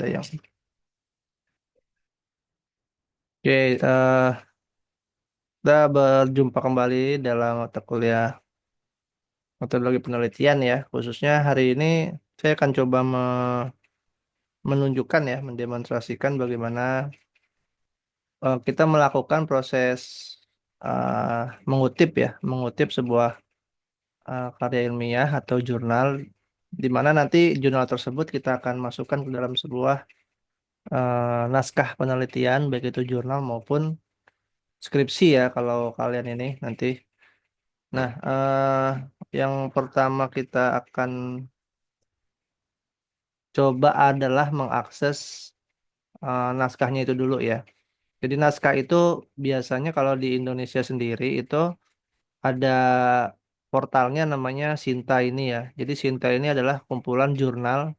yang. Oke, kita berjumpa kembali dalam mata kuliah metodologi penelitian ya. Khususnya hari ini saya akan coba menunjukkan ya, mendemonstrasikan bagaimana kita melakukan proses mengutip ya, mengutip sebuah karya ilmiah atau jurnal, di mana nanti jurnal tersebut kita akan masukkan ke dalam sebuah naskah penelitian, baik itu jurnal maupun skripsi ya kalau kalian ini nanti. Nah, yang pertama kita akan coba adalah mengakses naskahnya itu dulu ya. Jadi naskah itu biasanya kalau di Indonesia sendiri itu ada portalnya namanya Sinta ini ya. Jadi Sinta ini adalah kumpulan jurnal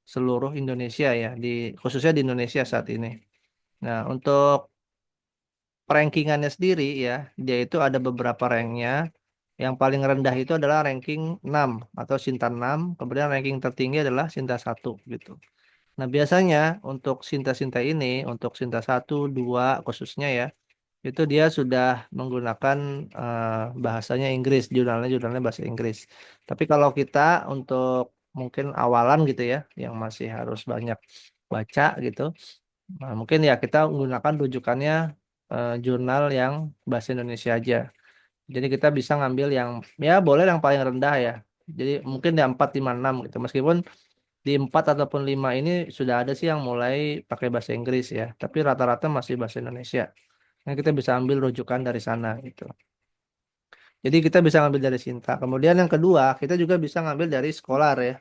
seluruh Indonesia ya, khususnya di Indonesia saat ini. Nah, untuk rankingannya sendiri ya, dia itu ada beberapa ranknya. Yang paling rendah itu adalah ranking 6 atau Sinta 6, kemudian ranking tertinggi adalah Sinta 1 gitu. Nah, biasanya untuk Sinta-Sinta ini, untuk Sinta 1, 2 khususnya ya, itu dia sudah menggunakan bahasanya Inggris, jurnalnya bahasa Inggris. Tapi kalau kita untuk mungkin awalan gitu ya, yang masih harus banyak baca gitu, nah, mungkin ya kita menggunakan rujukannya jurnal yang bahasa Indonesia aja. Jadi kita bisa ngambil yang ya boleh yang paling rendah ya. Jadi mungkin di 4, 5, 6 gitu. Meskipun di 4 ataupun 5 ini sudah ada sih yang mulai pakai bahasa Inggris ya. Tapi rata-rata masih bahasa Indonesia. Nah, kita bisa ambil rujukan dari sana gitu. Jadi kita bisa ngambil dari Sinta. Kemudian yang kedua, kita juga bisa ngambil dari Scholar ya.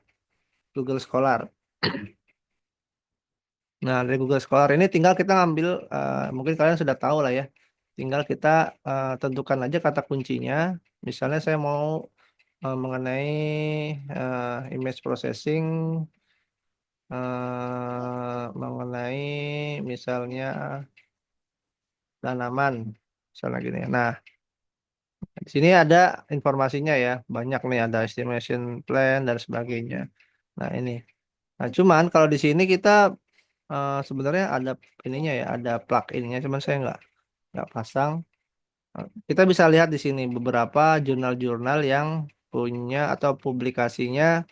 Google Scholar. Nah, dari Google Scholar ini tinggal kita ngambil, mungkin kalian sudah tahu lah ya. Tinggal kita tentukan aja kata kuncinya. Misalnya saya mau mengenai image processing, mengenai misalnya tanaman, misalnya gini. Nah, di sini ada informasinya ya, banyak nih, ada estimation plan dan sebagainya. Nah, ini. Nah, cuman kalau di sini kita sebenarnya ada ininya ya, ada plug-innya, cuman saya nggak pasang. Kita bisa lihat di sini beberapa jurnal-jurnal yang punya atau publikasinya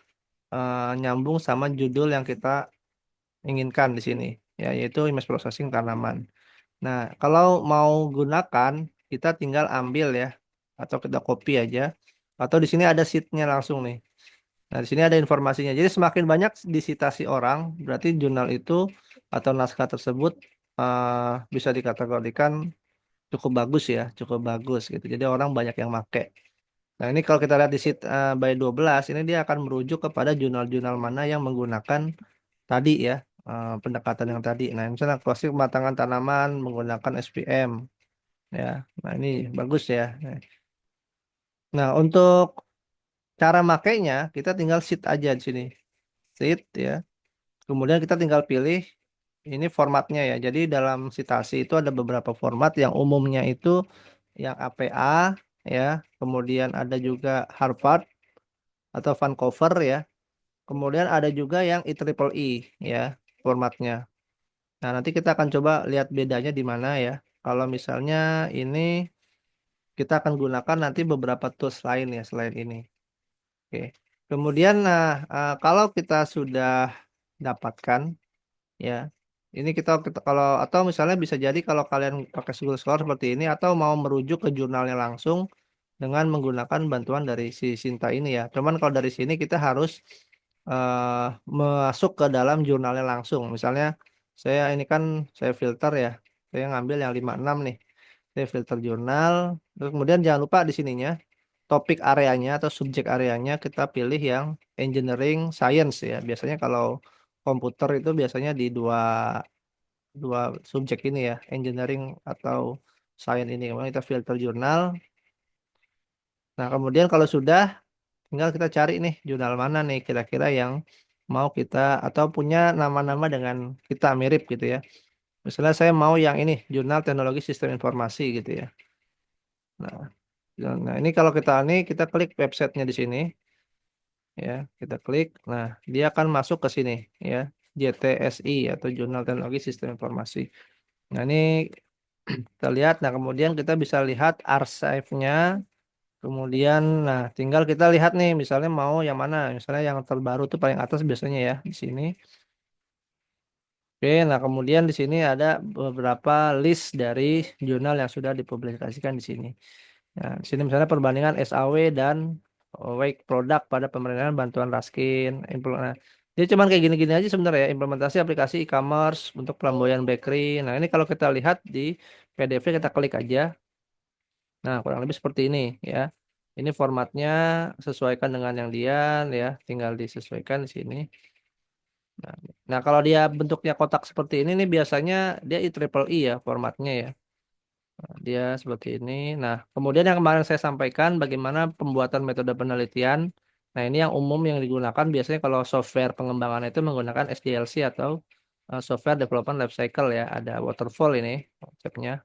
nyambung sama judul yang kita inginkan di sini, ya, yaitu image processing tanaman. Nah, kalau mau gunakan, kita tinggal ambil ya, atau kita copy aja, atau di sini ada sheet-nya langsung nih. Nah, di sini ada informasinya. Jadi semakin banyak disitasi orang, berarti jurnal itu atau naskah tersebut bisa dikategorikan cukup bagus ya, cukup bagus gitu. Jadi orang banyak yang make. Nah, ini kalau kita lihat di sheet by 12, ini dia akan merujuk kepada jurnal-jurnal mana yang menggunakan tadi ya, pendekatan yang tadi. Nah, misalnya klasik pematangan tanaman menggunakan SPM ya. Nah, ini bagus ya. Nah, untuk cara makainya kita tinggal sheet aja di sini. Sheet ya. Kemudian kita tinggal pilih ini formatnya ya. Jadi dalam citasi itu ada beberapa format yang umumnya itu yang APA ya. Kemudian ada juga Harvard atau Vancouver ya. Kemudian ada juga yang IEEE ya formatnya. Nah, nanti kita akan coba lihat bedanya di mana ya. Kalau misalnya ini kita akan gunakan nanti beberapa tools lain ya selain ini. Oke. Kemudian nah, kalau kita sudah dapatkan ya. Ini kita kalau atau misalnya bisa jadi kalau kalian pakai Google Scholar seperti ini atau mau merujuk ke jurnalnya langsung dengan menggunakan bantuan dari si Sinta ini ya. Cuman kalau dari sini kita harus masuk ke dalam jurnalnya langsung. Misalnya saya ini kan saya filter ya. Saya ngambil yang 56 nih. Saya filter jurnal. Terus kemudian jangan lupa di sininya topik areanya atau subjek areanya kita pilih yang engineering science ya. Biasanya kalau komputer itu biasanya di dua dua subjek ini ya, engineering atau science ini. Kemudian kita filter jurnal. Nah, kemudian kalau sudah tinggal kita cari nih jurnal mana nih kira-kira yang mau kita atau punya nama-nama dengan kita mirip gitu ya. Misalnya saya mau yang ini, Jurnal Teknologi Sistem Informasi gitu ya. Nah, nah ini kalau kita klik websitenya di sini ya, kita klik. Nah, dia akan masuk ke sini ya. JTSI atau Jurnal Teknologi Sistem Informasi. Nah, ini kita lihat. Nah, kemudian kita bisa lihat archive-nya. Kemudian, nah, tinggal kita lihat nih, misalnya mau yang mana. Misalnya yang terbaru tuh paling atas biasanya ya di sini. Oke, nah kemudian di sini ada beberapa list dari jurnal yang sudah dipublikasikan di sini. Nah, di sini misalnya perbandingan SAW dan Wake produk pada pemerintahan bantuan Raskin. Nah, jadi cuman kayak gini-gini aja sebenarnya ya, implementasi aplikasi e-commerce untuk pelamboyan bakery. Nah, ini kalau kita lihat di PDF kita klik aja. Nah, kurang lebih seperti ini ya. Ini formatnya sesuaikan dengan yang dia ya, tinggal disesuaikan di sini. Nah, nah, kalau dia bentuknya kotak seperti ini nih biasanya dia IEEE ya formatnya ya. Nah, dia seperti ini. Nah, kemudian yang kemarin saya sampaikan bagaimana pembuatan metode penelitian. Nah, ini yang umum yang digunakan biasanya kalau software pengembangan itu menggunakan SDLC atau Software Development Lifecycle ya. Ada waterfall ini konsepnya.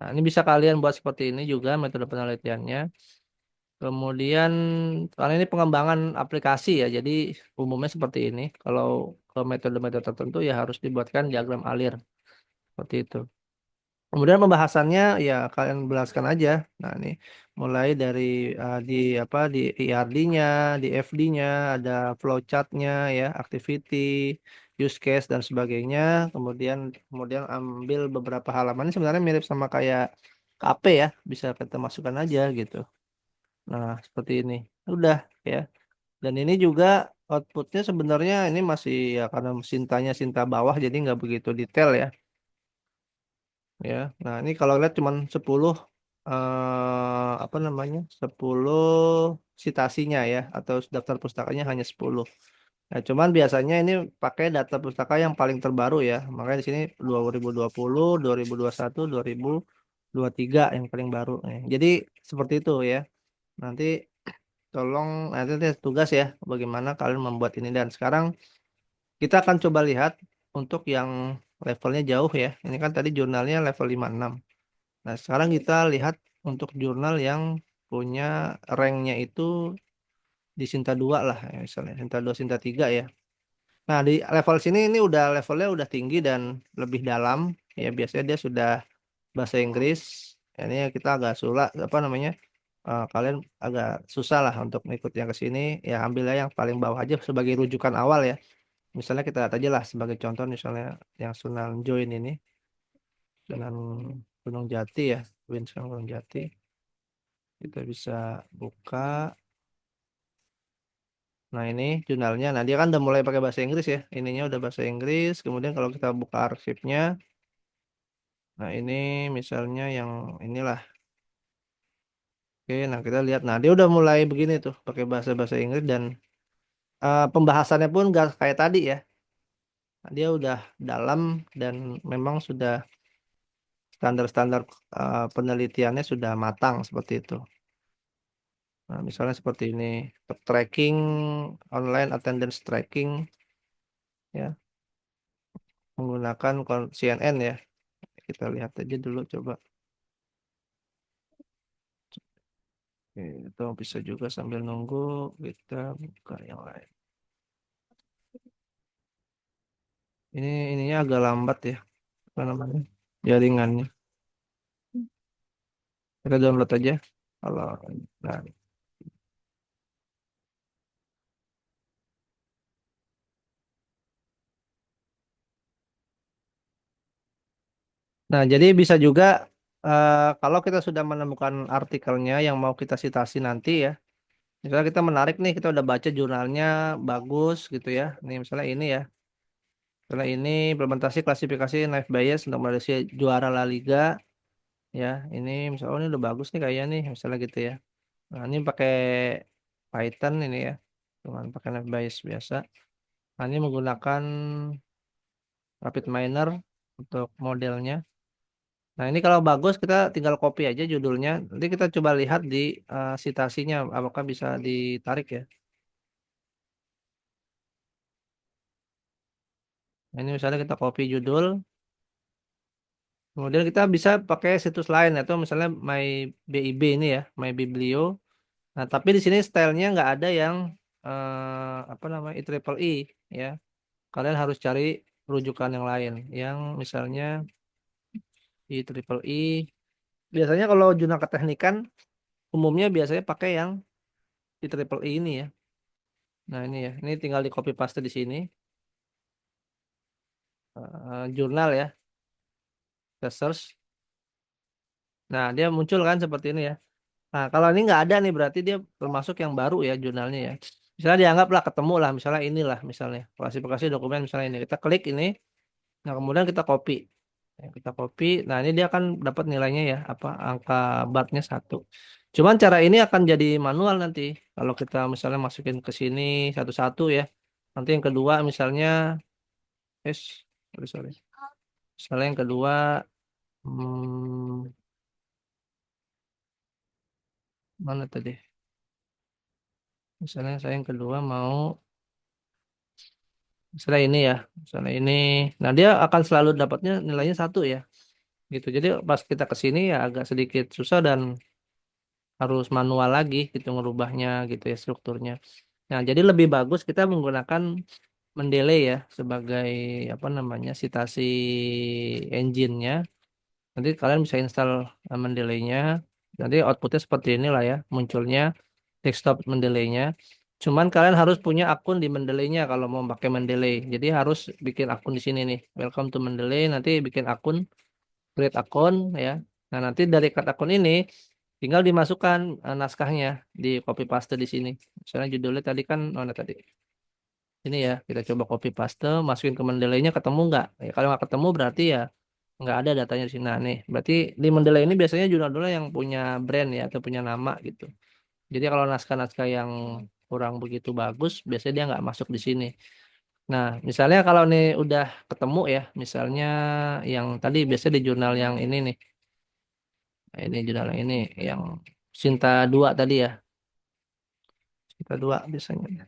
Nah, ini bisa kalian buat seperti ini juga metode penelitiannya. Kemudian karena ini pengembangan aplikasi ya, jadi umumnya seperti ini. Kalau ke metode-metode tertentu ya harus dibuatkan diagram alir seperti itu. Kemudian pembahasannya ya kalian jelaskan aja. Nah, ini mulai dari di apa di ERD-nya, di FD-nya, ada flowchart-nya ya, activity, use case dan sebagainya. Kemudian ambil beberapa halaman ini sebenarnya mirip sama kayak KP ya, bisa kita masukkan aja gitu. Nah, seperti ini. Udah ya. Dan ini juga outputnya sebenarnya ini masih ya karena Sintanya Sinta bawah jadi nggak begitu detail ya. Ya. Nah, ini kalau lihat cuman 10 apa namanya? 10 citasinya ya atau daftar pustakanya hanya 10. Nah, cuman biasanya ini pakai data pustaka yang paling terbaru ya. Makanya di sini 2020, 2021, 2023 yang paling baru. Jadi seperti itu ya. Nanti tolong nanti tugas ya bagaimana kalian membuat ini dan sekarang kita akan coba lihat untuk yang levelnya jauh ya. Ini kan tadi jurnalnya level 56. Nah, sekarang kita lihat untuk jurnal yang punya ranknya itu di Sinta 2 lah ya, misalnya Sinta 2 Sinta 3 ya. Nah, di level sini ini udah levelnya udah tinggi dan lebih dalam ya biasanya dia sudah bahasa Inggris. Ya, ini kita agak sulit apa namanya? Kalian agak susah lah untuk ikut yang ke sini ya ambilnya yang paling bawah aja sebagai rujukan awal ya. Misalnya kita lihat aja lah sebagai contoh misalnya yang Sunan Join ini dengan Gunung Jati ya, Wins Gunung Jati. Kita bisa buka. Nah, ini jurnalnya. Nah, dia kan udah mulai pakai bahasa Inggris ya. Ininya udah bahasa Inggris. Kemudian kalau kita buka arsipnya, nah ini misalnya yang inilah. Oke, nah kita lihat. Nah, dia udah mulai begini tuh, pakai bahasa-bahasa Inggris dan pembahasannya pun gak kayak tadi ya. Nah, dia udah dalam dan memang sudah standar-standar penelitiannya sudah matang seperti itu. Nah, misalnya seperti ini, tracking, online attendance tracking, ya, menggunakan CNN ya. Kita lihat aja dulu coba. Oke, itu bisa juga sambil nunggu kita buka yang lain. Ininya agak lambat ya, apa namanya? Jaringannya. Kita download aja. Kalau nah, nah, jadi bisa juga kalau kita sudah menemukan artikelnya yang mau kita citasi nanti ya. Misalnya kita menarik nih, kita udah baca jurnalnya bagus gitu ya. Nih misalnya ini ya. Misalnya ini implementasi klasifikasi knife bias untuk Malaysia juara La Liga ya. Ini misalnya oh, ini udah bagus nih kayaknya nih misalnya gitu ya. Nah, ini pakai Python ini ya. Cuman pakai knife bias biasa. Nah, ini menggunakan RapidMiner untuk modelnya. Nah, ini kalau bagus kita tinggal copy aja judulnya. Nanti kita coba lihat di citasinya apakah bisa ditarik ya. Nah, ini misalnya kita copy judul, kemudian kita bisa pakai situs lain atau misalnya My BIB ini ya, My Biblio. Nah, tapi di sini stylenya nggak ada yang apa namanya IEEE ya. kalian harus cari rujukan yang lain, yang misalnya IEEE. Biasanya kalau jurnal keteknikan umumnya biasanya pakai yang IEEE ini ya. Nah ini ya, ini tinggal di copy paste di sini. Jurnal ya, kita search. Nah dia muncul kan seperti ini ya. Nah kalau ini nggak ada nih berarti dia termasuk yang baru ya jurnalnya ya. Misalnya dianggaplah ketemu lah, misalnya inilah misalnya klasifikasi dokumen misalnya ini. Kita klik ini, nah kemudian kita copy. Ya, kita copy, nah ini dia akan dapat nilainya ya, apa angka barnya 1. Cuman cara ini akan jadi manual nanti. Kalau kita misalnya masukin ke sini satu-satu ya. Nanti yang kedua misalnya, sorry, sorry. Misalnya yang kedua, hmm, mana tadi? Misalnya saya yang kedua mau, misalnya ini ya, misalnya ini. Nah dia akan selalu dapatnya nilainya 1 ya, gitu. Jadi pas kita ke sini ya agak sedikit susah dan harus manual lagi gitu ngerubahnya gitu ya strukturnya. Nah, jadi lebih bagus kita menggunakan Mendeley ya sebagai apa namanya citasi engine-nya. Nanti kalian bisa install Mendeley-nya. Nanti outputnya seperti inilah ya, munculnya desktop Mendeley-nya. Cuman kalian harus punya akun di Mendeley-nya kalau mau pakai Mendeley. Jadi harus bikin akun di sini nih. Welcome to Mendeley. Nanti bikin akun, create akun ya. Nah, nanti dari create akun ini tinggal dimasukkan naskahnya di copy paste di sini. Misalnya judulnya tadi kan mana tadi? Ini ya, kita coba copy paste, masukin ke Mendeley-nya ketemu nggak? Ya, kalau nggak ketemu berarti ya nggak ada datanya di sini. Nah, nih, berarti di Mendeley ini biasanya jurnal-jurnal yang punya brand ya atau punya nama gitu. Jadi kalau naskah-naskah yang kurang begitu bagus, biasanya dia nggak masuk di sini. Nah, misalnya kalau nih udah ketemu ya, misalnya yang tadi biasanya di jurnal yang ini nih. Nah, ini jurnal yang ini yang Sinta 2 tadi ya. Sinta 2 biasanya.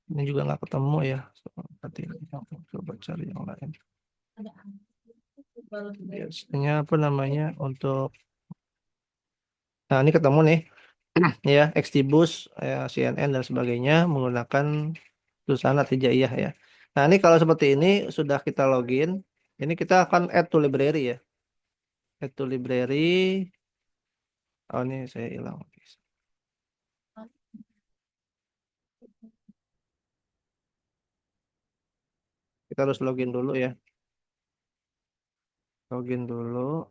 Ini juga nggak ketemu ya. Berarti aku coba cari yang lain. Biasanya apa namanya untuk, nah ini ketemu nih ya XTBus, ya, CNN dan sebagainya menggunakan tulisan Hijaiyah ya. Nah ini kalau seperti ini sudah kita login, ini kita akan add to library ya. Add to library. Oh ini saya hilang. Kita harus login dulu ya. Login dulu.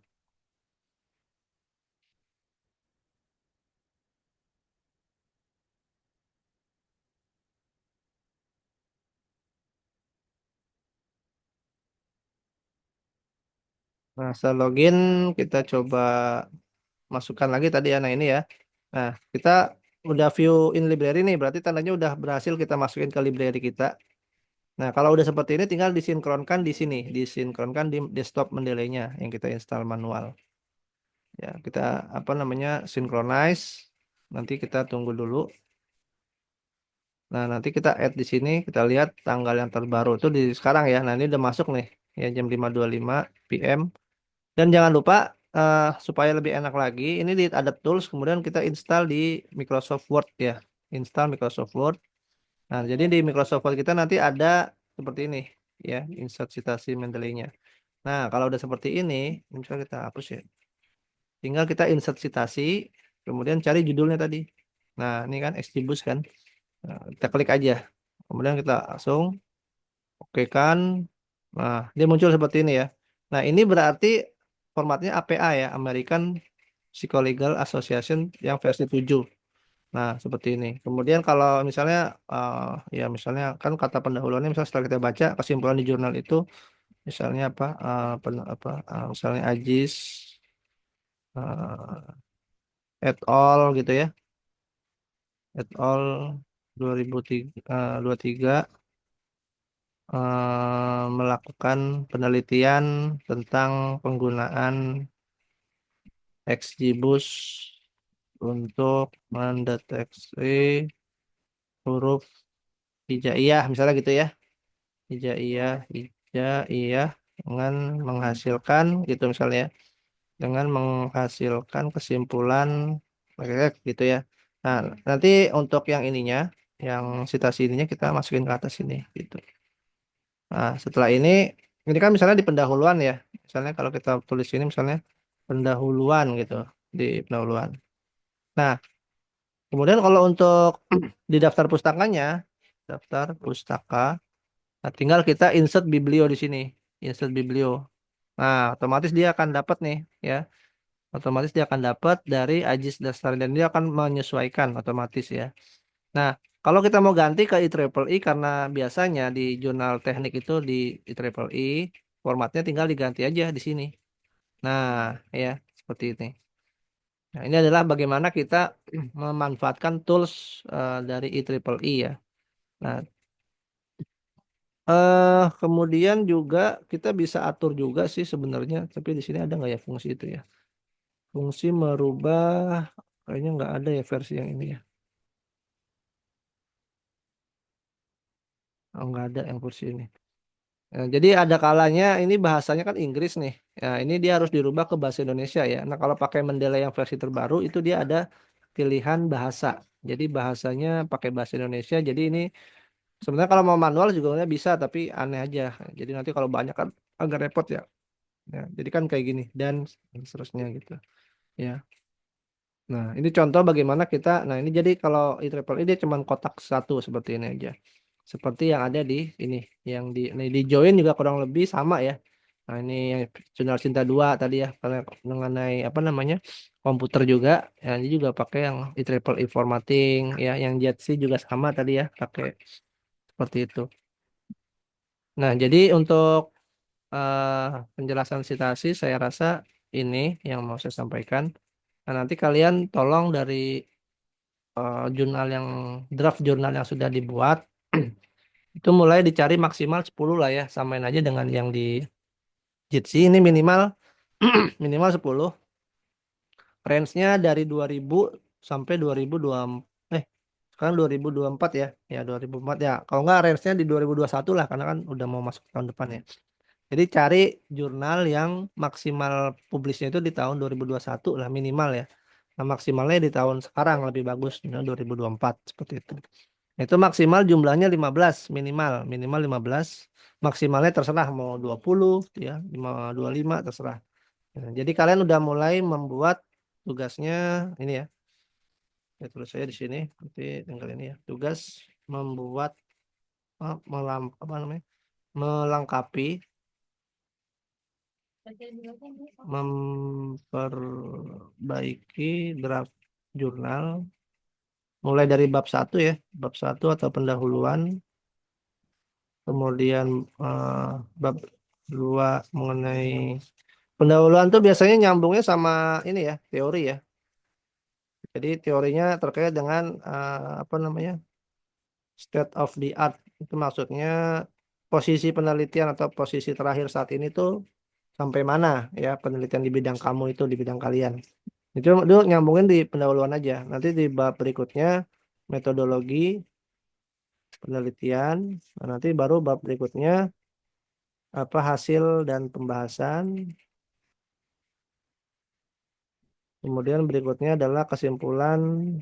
Nah setelah login kita coba masukkan lagi tadi ya. Nah ini ya. Nah kita udah view in library nih. Berarti tandanya udah berhasil kita masukin ke library kita. Nah, kalau udah seperti ini tinggal disinkronkan di sini, disinkronkan di desktop Mendeley-nya yang kita install manual. Ya, kita apa namanya? Synchronize. Nanti kita tunggu dulu. Nah, nanti kita add di sini, kita lihat tanggal yang terbaru itu di sekarang ya. Nah, ini udah masuk nih, ya jam 5.25 PM. Dan jangan lupa supaya lebih enak lagi, ini ada tools, kemudian kita install di Microsoft Word ya. Install Microsoft Word. Nah, jadi di Microsoft Word kita nanti ada seperti ini ya, insert citasi Mendeley-nya. Nah, kalau udah seperti ini, misalnya kita hapus ya. Tinggal kita insert citasi, kemudian cari judulnya tadi. Nah, ini kan XGBoost kan. Nah, kita klik aja. Kemudian kita langsung oke kan. Nah, dia muncul seperti ini ya. Nah, ini berarti formatnya APA ya, American Psycholegal Association yang versi 7. Nah, seperti ini. Kemudian kalau misalnya ya misalnya kan kata pendahuluannya misalnya setelah kita baca kesimpulan di jurnal itu misalnya apa misalnya Ajis eh, et al gitu ya. Et al 2023 melakukan penelitian tentang penggunaan XGBoost untuk mendeteksi huruf hijaiyah misalnya gitu ya. Hijaiyah dengan menghasilkan gitu misalnya ya. Dengan menghasilkan kesimpulan gitu ya. Nah, nanti untuk yang ininya yang citasi ininya kita masukin ke atas sini gitu. Nah, setelah ini kan misalnya di pendahuluan ya. Misalnya kalau kita tulis ini misalnya pendahuluan gitu di pendahuluan. Nah, kemudian kalau untuk di daftar pustakanya, daftar pustaka, nah tinggal kita insert biblio di sini, insert biblio. Nah, otomatis dia akan dapat nih ya. Otomatis dia akan dapat dari Ajis Dasar dan dia akan menyesuaikan otomatis ya. Nah, kalau kita mau ganti ke IEEE karena biasanya di jurnal teknik itu di IEEE formatnya tinggal diganti aja di sini. Nah, ya seperti ini. Nah, ini adalah bagaimana kita memanfaatkan tools dari IEEE ya. Nah, kemudian juga kita bisa atur juga sih sebenarnya, tapi di sini ada nggak ya fungsi itu ya? Fungsi merubah, kayaknya nggak ada ya versi yang ini ya. Oh, nggak ada yang versi ini. Jadi ada kalanya ini bahasanya kan Inggris nih. Ya, ini dia harus dirubah ke bahasa Indonesia ya. Nah, kalau pakai Mendeley yang versi terbaru itu dia ada pilihan bahasa. Jadi bahasanya pakai bahasa Indonesia. Jadi ini sebenarnya kalau mau manual juga sebenarnya bisa, tapi aneh aja. Jadi nanti kalau banyak kan agak repot ya. Ya, jadi kan kayak gini dan seterusnya gitu. Ya. Nah, ini contoh bagaimana kita. Nah, ini jadi kalau IEEE dia cuma kotak satu seperti ini aja. Seperti yang ada di ini, yang di join juga kurang lebih sama ya. Nah, ini yang jurnal Cinta 2 tadi ya, karena mengenai apa namanya komputer juga. Ya, ini juga pakai yang IEEE formatting ya, yang JETSI juga sama tadi ya, pakai seperti itu. Nah, jadi untuk penjelasan sitasi saya rasa ini yang mau saya sampaikan. Nah, nanti kalian tolong dari jurnal yang draft jurnal yang sudah dibuat itu mulai dicari maksimal 10 lah ya, samain aja dengan yang di Jitsi ini minimal minimal 10. Range-nya dari 2000 sampai 2002 eh sekarang 2024 ya. Ya 2004 ya. Kalau nggak range-nya di 2021 lah karena kan udah mau masuk tahun depan ya. Jadi cari jurnal yang maksimal publisnya itu di tahun 2021 lah minimal ya. Nah, maksimalnya di tahun sekarang lebih bagus, misalnya 2024 seperti itu. Itu maksimal jumlahnya 15 minimal, minimal 15. Maksimalnya terserah mau 20 ya, 25 terserah. Nah, jadi kalian udah mulai membuat tugasnya ini ya. Ya tulis saya di sini, nanti tinggal ini ya. Tugas membuat apa namanya? Melengkapi memperbaiki draft jurnal mulai dari bab satu ya, bab satu atau pendahuluan, kemudian bab dua mengenai pendahuluan tuh biasanya nyambungnya sama ini ya, teori ya. Jadi teorinya terkait dengan apa namanya, state of the art. Itu maksudnya posisi penelitian atau posisi terakhir saat ini tuh sampai mana ya penelitian di bidang kamu itu di bidang kalian. Itu nyambungin di pendahuluan aja. Nanti di bab berikutnya metodologi penelitian. Nah, nanti baru bab berikutnya apa hasil dan pembahasan. Kemudian berikutnya adalah kesimpulan.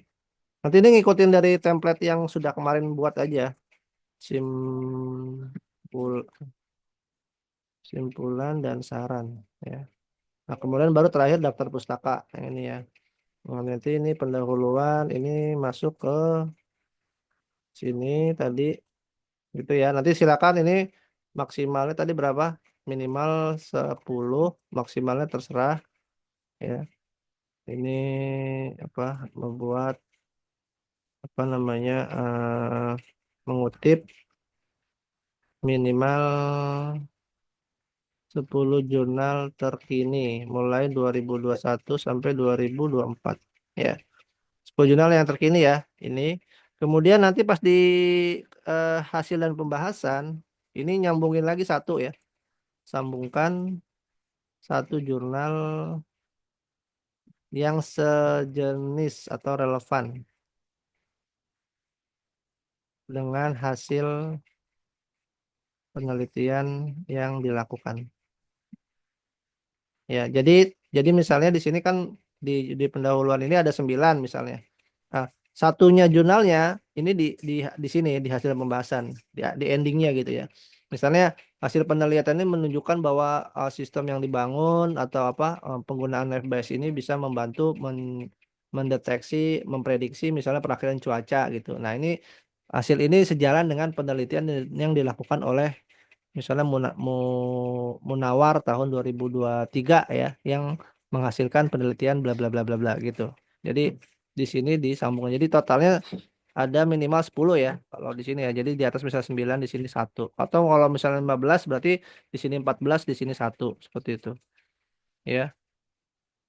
Nanti ini ngikutin dari template yang sudah kemarin buat aja. Simpul, simpulan dan saran ya. Nah, kemudian baru terakhir daftar pustaka yang ini ya. Nah, nanti ini pendahuluan ini masuk ke sini tadi gitu ya. Nanti silakan ini maksimalnya tadi berapa? Minimal 10, maksimalnya terserah ya. Ini apa membuat apa namanya mengutip minimal 10 jurnal terkini mulai 2021 sampai 2024 ya. 10 jurnal yang terkini ya ini. Kemudian nanti pas di hasil dan pembahasan ini nyambungin lagi satu ya. Sambungkan satu jurnal yang sejenis atau relevan dengan hasil penelitian yang dilakukan. Ya, jadi misalnya di sini kan di pendahuluan ini ada 9 misalnya. Nah, satunya jurnalnya ini di sini di hasil pembahasan di endingnya gitu ya. Misalnya hasil penelitian ini menunjukkan bahwa sistem yang dibangun atau apa penggunaan FBS ini bisa membantu mendeteksi, memprediksi misalnya perakhiran cuaca gitu. Nah, ini hasil ini sejalan dengan penelitian yang dilakukan oleh misalnya Munawar tahun 2023 ya yang menghasilkan penelitian bla bla bla bla bla gitu. Jadi di sini disambungkan. Jadi totalnya ada minimal 10 ya kalau di sini ya. Jadi di atas misalnya 9 di sini satu. Atau kalau misalnya 15 berarti di sini 14 di sini satu seperti itu. Ya,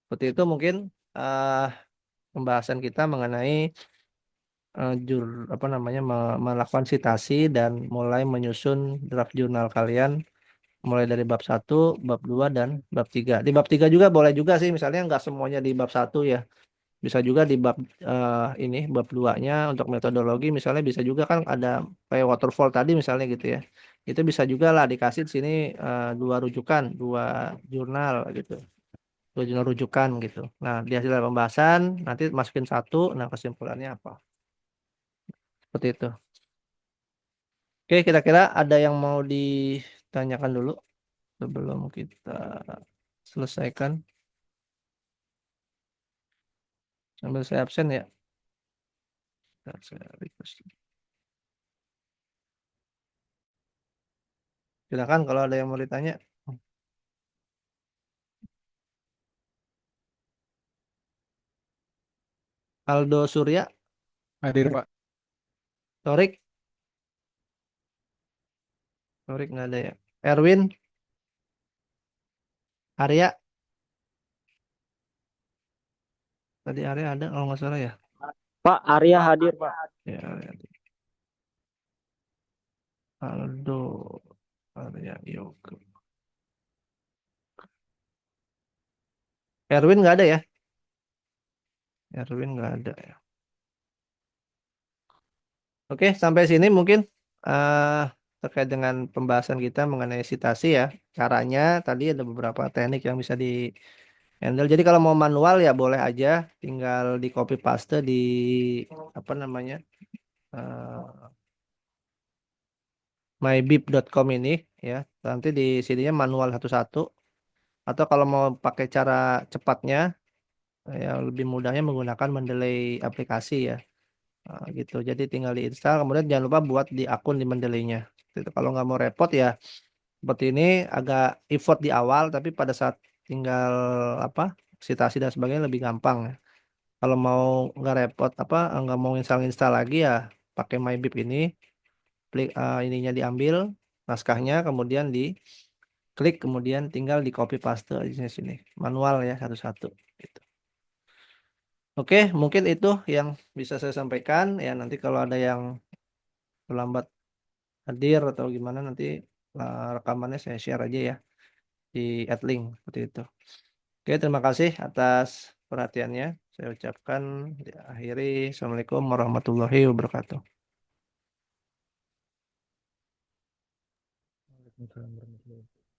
seperti itu mungkin eh pembahasan kita mengenai apa namanya melakukan sitasi dan mulai menyusun draft jurnal kalian mulai dari bab satu, bab 2 dan bab 3. Di bab 3 juga boleh juga sih, misalnya nggak semuanya di bab satu ya. Bisa juga di bab ini, bab 2-nya untuk metodologi misalnya bisa juga kan ada kayak waterfall tadi misalnya gitu ya. Itu bisa juga lah dikasih di sini dua rujukan, dua jurnal gitu. Dua jurnal rujukan gitu. Nah, di hasil pembahasan nanti masukin satu, nah kesimpulannya apa? Seperti itu. Oke, kira-kira ada yang mau ditanyakan dulu sebelum kita selesaikan. Sambil saya absen ya. Bentar, saya request. Silakan kalau ada yang mau ditanya. Aldo Surya, Hadir, Pak. Torik, Torik nggak ada ya. Erwin, Arya, tadi Arya ada kalau nggak salah ya. Pak Arya hadir, Pak. Ya, Arya. Aldo, Arya, Yoga. Erwin nggak ada ya. Erwin nggak ada ya. Oke, sampai sini mungkin eh terkait dengan pembahasan kita mengenai sitasi ya. Caranya tadi ada beberapa teknik yang bisa di handle. Jadi kalau mau manual ya boleh aja, tinggal di copy paste di apa namanya eh, mybib.com ini ya. Nanti di sininya manual satu-satu. Atau kalau mau pakai cara cepatnya, ya lebih mudahnya menggunakan Mendeley aplikasi ya. Gitu. Jadi tinggal diinstal, kemudian jangan lupa buat di akun di Mendeley-nya. Itu kalau nggak mau repot ya seperti ini agak effort di awal, tapi pada saat tinggal apa citasi dan sebagainya lebih gampang ya. Kalau mau nggak repot apa nggak mau install-install lagi ya pakai MyBib ini, klik ininya diambil naskahnya, kemudian diklik, kemudian tinggal di copy paste di sini sini manual ya satu-satu. Gitu. Oke, mungkin itu yang bisa saya sampaikan ya. Nanti kalau ada yang terlambat hadir atau gimana nanti rekamannya saya share aja ya di Adlink seperti itu. Oke, terima kasih atas perhatiannya. Saya ucapkan akhiri. Assalamualaikum warahmatullahi wabarakatuh. Waalaikumsalam warahmatullahi wabarakatuh.